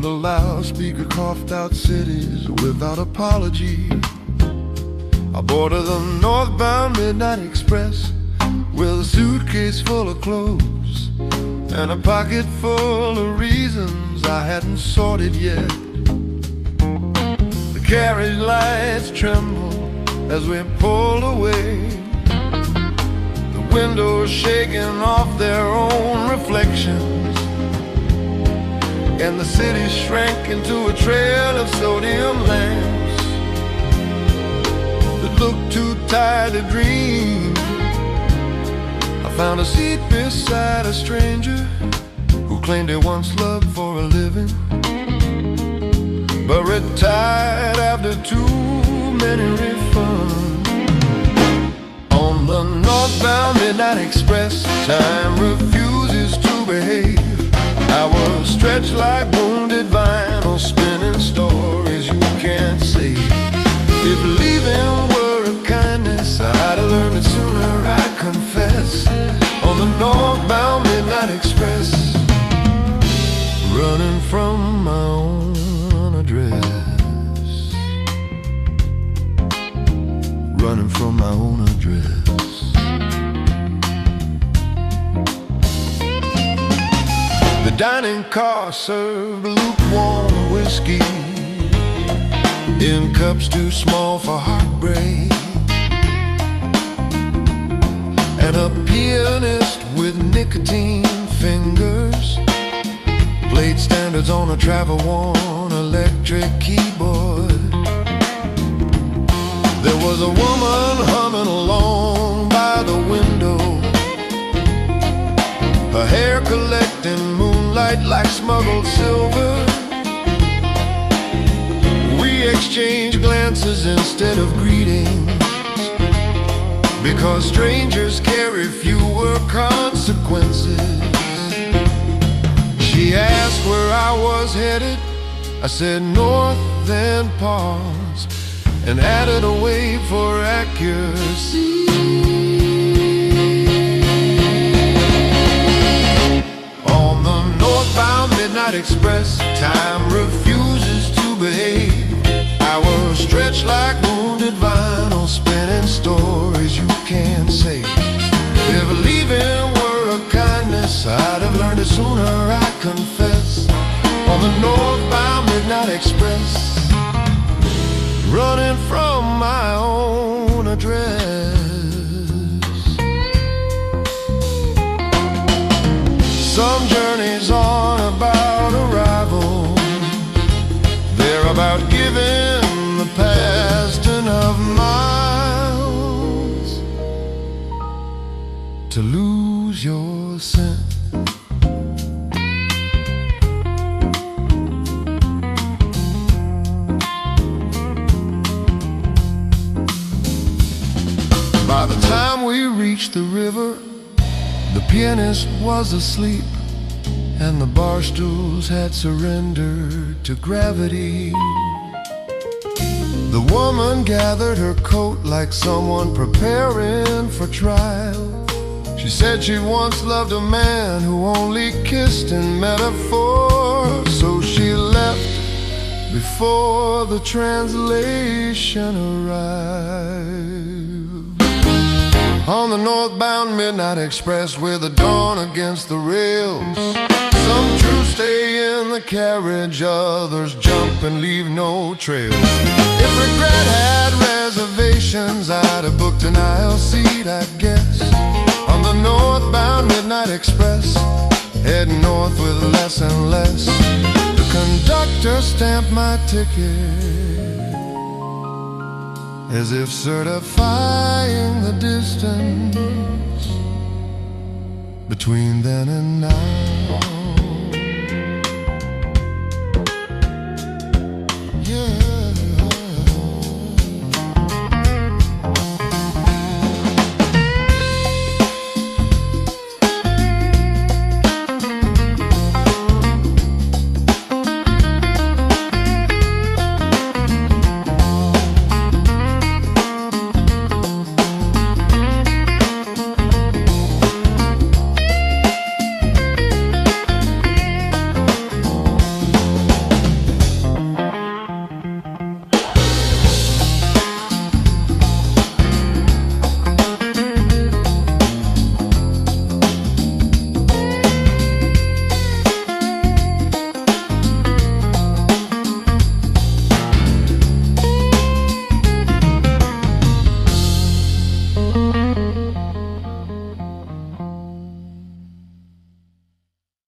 when the loudspeaker coughed out cities without apology. I boarded the Northbound Midnight Express with a suitcase full of clothes and a pocket full of reasons I hadn't sorted yet. The carriage lights trembled as we pulled away, the windows shaking off their own reflections, and the city shrank into a trail of sodium lamps that looked too tired to dream. I found a seat beside a stranger who claimed he once loved for a living, but retired after too many refunds. On the Northbound Midnight Express, time refuses to behave. I was stretched like wounded vinyl, spinning stories you can't save. If leaving were a kindness, I'd have learned it sooner, I confess. On the Northbound Midnight Express, running from my own address, running from my own address. The dining car served lukewarm whiskey in cups too small for heartbreak, and a pianist with nicotine fingers played standards on a travel-worn electric keyboard. There was a woman humming along by the window, her hair collecting moonlight like smuggled silver. We exchanged glances instead of greetings, because strangers carry fewer consequences. She asked where I was headed. I said north, then paused and added a wave for accuracy. On the Northbound Midnight Express, time refuses to behave. I was stretched like wounded vinyl, spinning stories you can't say. If leaving were a kindness, I'd have learned it sooner, I confess. On the Northbound Midnight Express, running from my own address. Some journeys aren't about arrival, they're about giving the past enough miles to lose your scent. By the time we reached the river, the pianist was asleep, and the bar stools had surrendered to gravity. The woman gathered her coat like someone preparing for trial. She said she once loved a man who only kissed in metaphor, so she left before the translation arrived. On the Northbound Midnight Express, with the dawn against the rails, some true stay in the carriage, others jump and leave no trail. If regret had reservations, I'd have booked an aisle seat, I guess. On the Northbound Midnight Express, heading north with less and less. The conductor stamped my ticket as if certifying the distance between then and now.